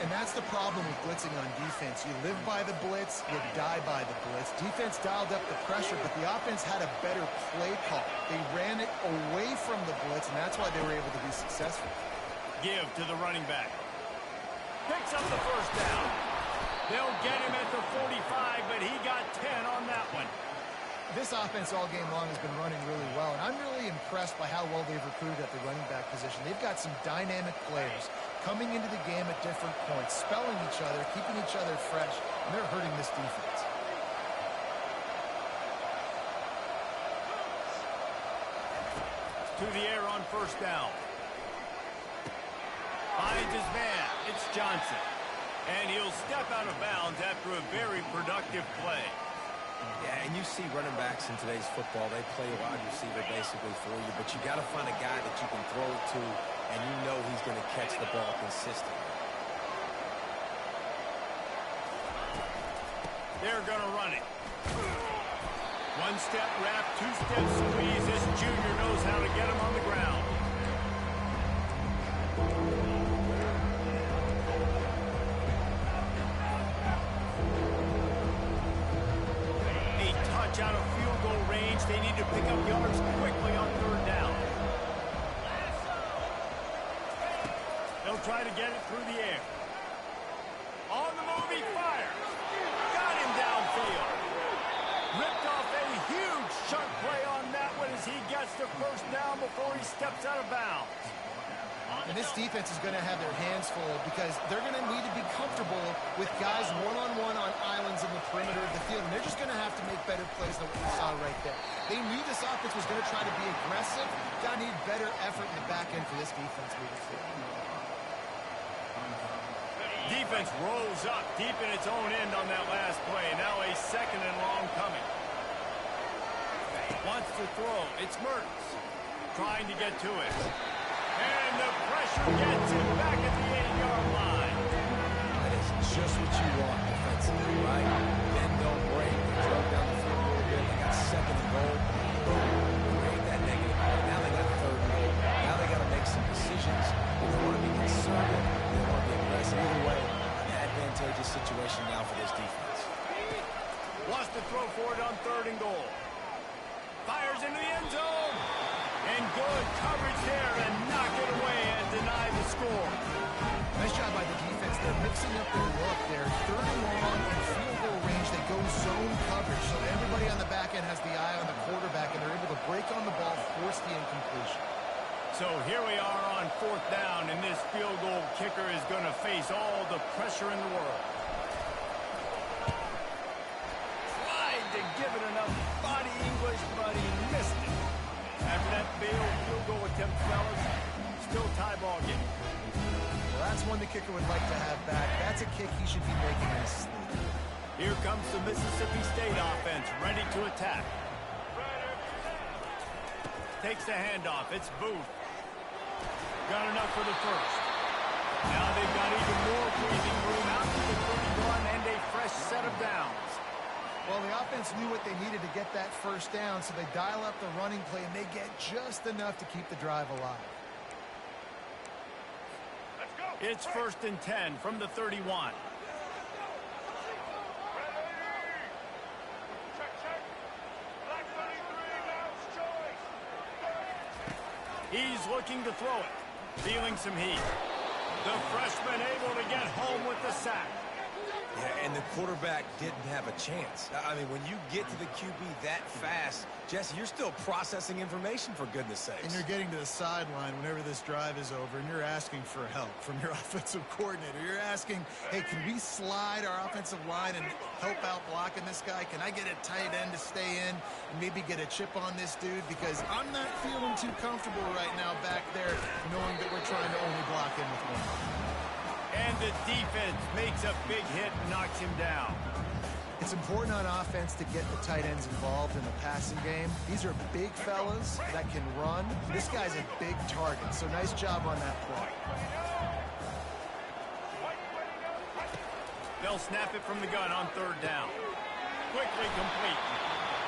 And that's the problem with blitzing on defense. You live by the blitz, you die by the blitz. Defense dialed up the pressure, but the offense had a better play call. They ran it away from the blitz, and that's why they were able to be successful. Give to the running back. Picks up the first down. They'll get him at the 45, but he got 10 on that one. This offense all game long has been running really well, and I'm really impressed by how well they've recruited at the running back position. They've got some dynamic players coming into the game at different points, spelling each other, keeping each other fresh, and they're hurting this defense. To the air on first down. Finds his man. It's Johnson. And he'll step out of bounds after a very productive play. Yeah, and you see running backs in today's football, they play a wide receiver basically for you, but you got to find a guy that you can throw it to, and you know he's going to catch the ball consistently. They're going to run it. One-step wrap, two-step squeeze. This junior knows how to get him on the ground. Out of field goal range. They need to pick up yards quickly on third down. They'll try to get it through the air. On the move, he fires. Got him downfield. Ripped off a huge chunk play on that one as he gets the first down before he steps out of bounds. And this defense is going to have their hands full because they're going to need to be comfortable with guys one-on-one on islands in the perimeter of the field. And they're just going to have to make better plays than what we saw right there. They knew this offense was going to try to be aggressive. Got to need better effort in the back end for this defense moving forward. Defense rolls up deep in its own end on that last play. Now a second and long coming. Wants to throw. It's Mertz trying to get to it. And the pressure gets him back at the 8-yard line. That is just what you want defensively, right? Bend, don't break. They drove down the field a little bit. They got second and goal. Boom. Create that negative play. Now they got third and goal. Now they got to make some decisions. They want to be conservative. They want to be aggressive. Either way, an advantageous situation now for this defense. Wants to throw for it on third and goal. Fires into the end zone. And good coverage there and knock it away and deny the score. Nice job by the defense. They're mixing up their look. They're third and long in field goal range. They go zone coverage. So everybody on the back end has the eye on the quarterback, and they're able to break on the ball, force the incompletion. So here we are on fourth down, and this field goal kicker is going to face all the pressure in the world. Tried to give it enough body English, but he missed it. After that failed field goal attempt, fellas, still tie ball game. Well, that's one the kicker would like to have back. That's a kick he should be making in his sleep. Here comes the Mississippi State offense, ready to attack. Takes the handoff. It's Booth. Got enough for the first. Now they've got even more breathing room out to the 31 and a fresh set of downs. Well, the offense knew what they needed to get that first down, so they dial up the running play, and they get just enough to keep the drive alive. Let's go. It's 1st and 10 from the 31. He's looking to throw it. Feeling some heat. The freshman able to get home with the sack. Yeah, and the quarterback didn't have a chance. I mean, when you get to the QB that fast, Jesse, you're still processing information, for goodness sakes. And you're getting to the sideline whenever this drive is over, and you're asking for help from your offensive coordinator. You're asking, hey, can we slide our offensive line and help out blocking this guy? Can I get a tight end to stay in and maybe get a chip on this dude? Because I'm not feeling too comfortable right now back there knowing that we're trying to only block him with one. And the defense makes a big hit and knocks him down. It's important on offense to get the tight ends involved in the passing game. These are big fellas that can run. This guy's a big target, so nice job on that play. They'll snap it from the gun on third down. Quickly complete.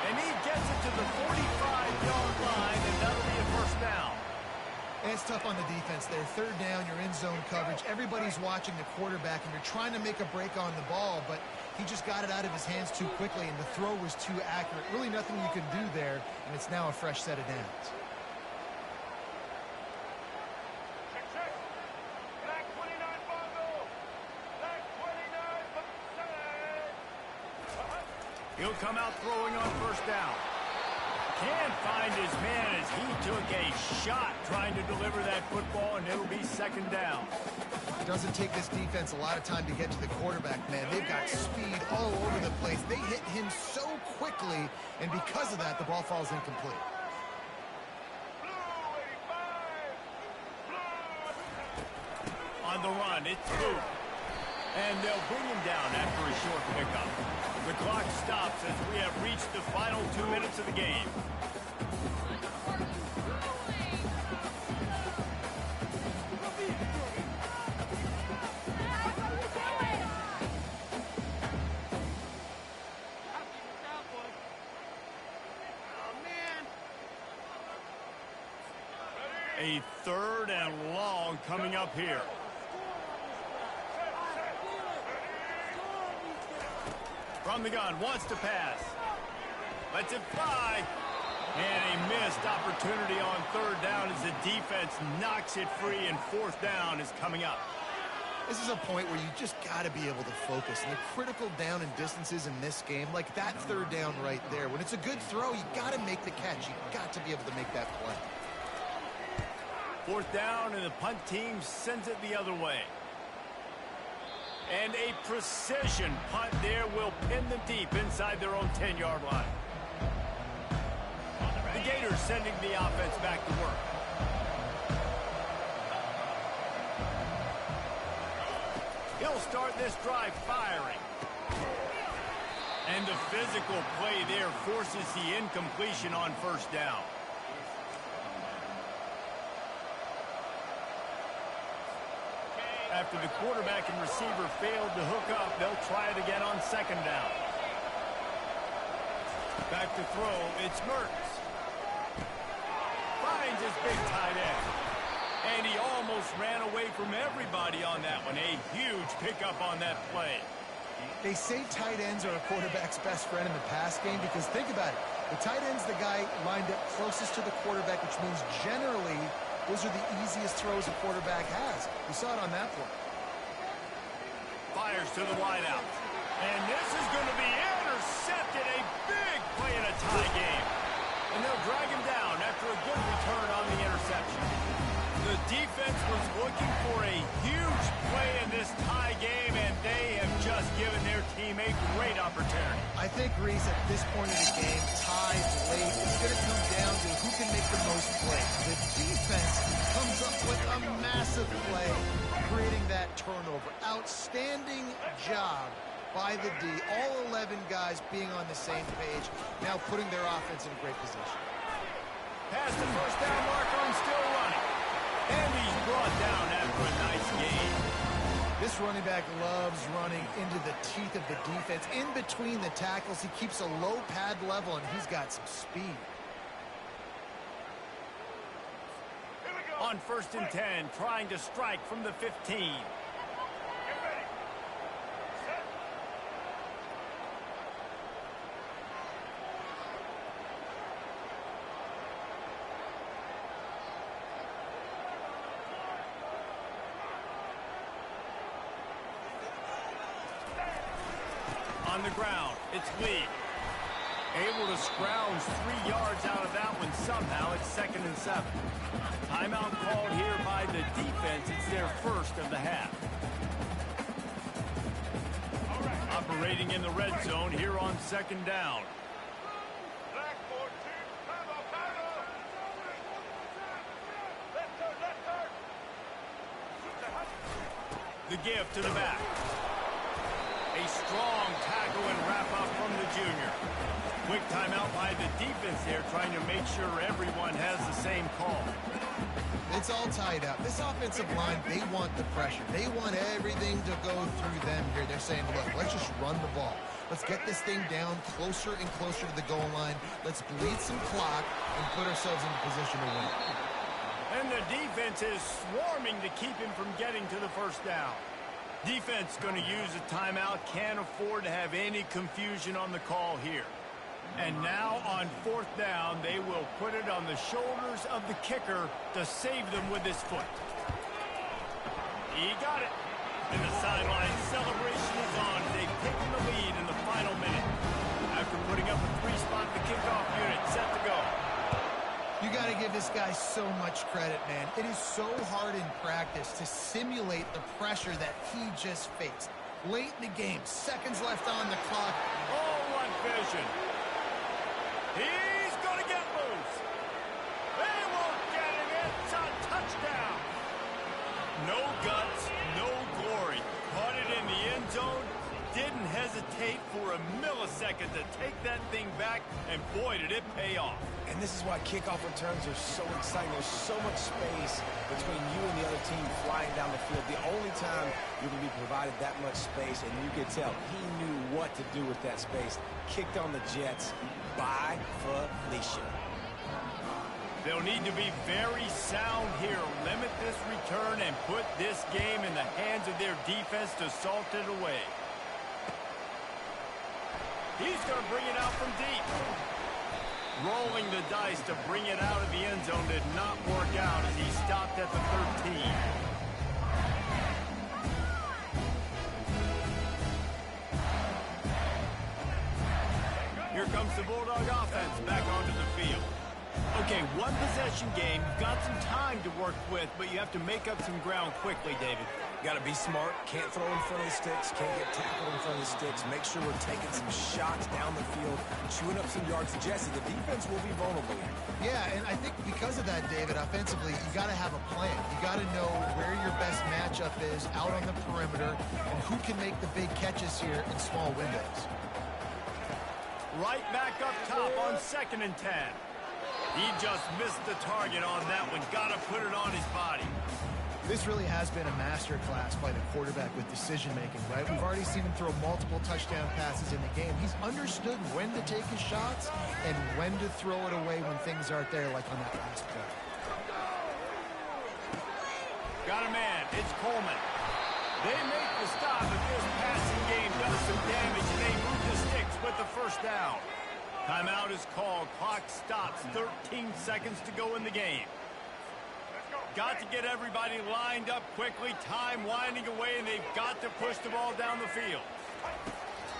And he gets it to the 45-yard line, and that'll be a first down. And it's tough on the defense there. Third down, you're in zone coverage. Everybody's watching the quarterback, and you're trying to make a break on the ball, but he just got it out of his hands too quickly, and the throw was too accurate. Really nothing you can do there, and it's now a fresh set of downs. He'll come out throwing on first down. Can't find his man as he took a shot trying to deliver that football, and it'll be second down. It doesn't take this defense a lot of time to get to the quarterback, man. They've got speed all over the place. They hit him so quickly, and because of that, the ball falls incomplete. On the run, it's Booth. And they'll bring him down after a short pickup. The clock stops as we have reached the final 2 minutes of the game. A third and long coming up here. From the gun, wants to pass. Lets it fly. And a missed opportunity on third down as the defense knocks it free, and fourth down is coming up. This is a point where you just got to be able to focus. And the critical down and distances in this game, like that third down right there, when it's a good throw, you got to make the catch. You got to be able to make that play. Fourth down, and the punt team sends it the other way. And a precision punt there will pin them deep inside their own 10-yard line. The Gators sending the offense back to work. He'll start this drive firing. And the physical play there forces the incompletion on first down. After the quarterback and receiver failed to hook up, they'll try it again on second down. Back to throw, it's Mertz. Finds his big tight end. And he almost ran away from everybody on that one. A huge pickup on that play. They say tight ends are a quarterback's best friend in the pass game because think about it. The tight end's the guy lined up closest to the quarterback, which means generally those are the easiest throws a quarterback has. We saw it on that play. Fires to the wideout. And this is going to be intercepted. A big play in a tie game. And they'll drag him down after a good return on the interception. The defense was looking for a huge play in this tie game, and they have just given their team a great opportunity. I think, Reese, at this point in the game, tied late, it's going to come down to who can make the most plays. The defense comes up with a massive play, creating that turnover. Outstanding job by the D. All 11 guys being on the same page, now putting their offense in a great position. Past the first down marker and still running. And he's brought down after a nice gain. This running back loves running into the teeth of the defense. In between the tackles, he keeps a low pad level, and he's got some speed. On 1st and 10, trying to strike from the 15. On the ground, it's Lee. Able to scrounge 3 yards out of that one somehow. It's 2nd and 7. Timeout called here by the defense. It's their first of the half. Operating in the red zone here on 2nd down. The give to the back. A strong tackle and wrap-up from the junior. Quick timeout by the defense there, trying to make sure everyone has the same call. It's all tied up. This offensive line, they want the pressure. They want everything to go through them here. They're saying, look, let's just run the ball. Let's get this thing down closer and closer to the goal line. Let's bleed some clock and put ourselves in a position to win. And the defense is swarming to keep him from getting to the first down. Defense going to use a timeout. Can't afford to have any confusion on the call here. And now on 4th down, they will put it on the shoulders of the kicker to save them with his foot. He got it. And the sideline celebration is on. They've taken the lead in the final minute. After putting up a 3-spot, the kickoff unit set to go. You got to give this guy so much credit, man. It is so hard in practice to simulate the pressure that he just faced. Late in the game, seconds left on the clock. Oh, what vision. He's going to get loose. They won't get him. It's a touchdown. No guts, no glory. Caught it in the end zone. Didn't hesitate for a millisecond to take that thing back, and boy, did it pay off. And this is why kickoff returns are so exciting. There's so much space between you and the other team flying down the field. The only time you're going to be provided that much space, and you could tell he knew what to do with that space. Kicked on the Jets by Felicia. They'll need to be very sound here. Limit this return and put this game in the hands of their defense to salt it away. He's going to bring it out from deep. Rolling the dice to bring it out of the end zone did not work out as he stopped at the 13. Here comes the Bulldog offense back onto the field. Okay, one possession game. You've got some time to work with, but you have to make up some ground quickly, David. Got to be smart. Can't throw in front of the sticks. Can't get tackled in front of the sticks. Make sure we're taking some shots down the field, chewing up some yards. Jesse, the defense will be vulnerable here. Yeah, and I think because of that, David, offensively, you got to have a plan. You got to know where your best matchup is out on the perimeter and who can make the big catches here in small windows. Right back up top on 2nd and 10. He just missed the target on that one. Got to put it on his body. This really has been a master class by the quarterback with decision-making, right? We've already seen him throw multiple touchdown passes in the game. He's understood when to take his shots and when to throw it away when things aren't there, like on that last play. Got a man. It's Coleman. They make the stop, but this passing game does some damage, and they move the sticks with the first down. Timeout is called. Clock stops. 13 seconds to go in the game. Got to get everybody lined up quickly. Time winding away, and they've got to push the ball down the field.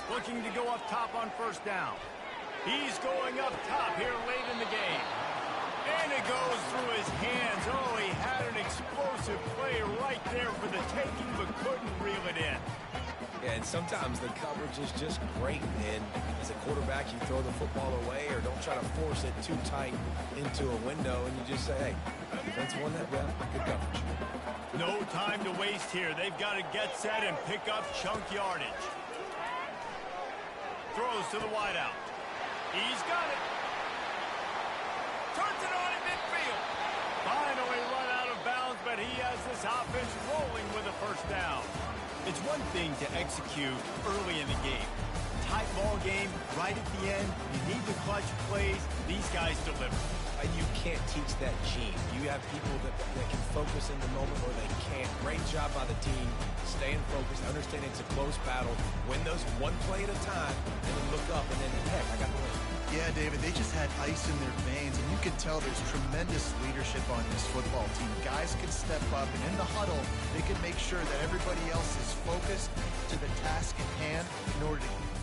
Looking to go up top on 1st down. He's going up top here late in the game. And it goes through his hands. Oh, he had an explosive play right there for the taking, but couldn't reel it in. Yeah, and sometimes the coverage is just great. And as a quarterback, you throw the football away or don't try to force it too tight into a window, and you just say, hey, defense won that rep. Good coverage. No time to waste here. They've got to get set and pick up chunk yardage. Throws to the wideout. He's got it. Turns it on in midfield. Finally run out of bounds, but he has this offense rolling with a 1st down. It's one thing to execute early in the game. Tight ball game, right at the end, you need the clutch plays. These guys deliver. And you can't teach that gene. You have people that can focus in the moment or they can't. Great job by the team, staying focused, understanding it's a close battle, win those one play at a time, and then look up, and then, heck, I got the win. Yeah, David, they just had ice in their veins, and you can tell there's tremendous leadership on this football team. Guys can step up, and in the huddle, they can make sure that everybody else is focused to the task at hand in order to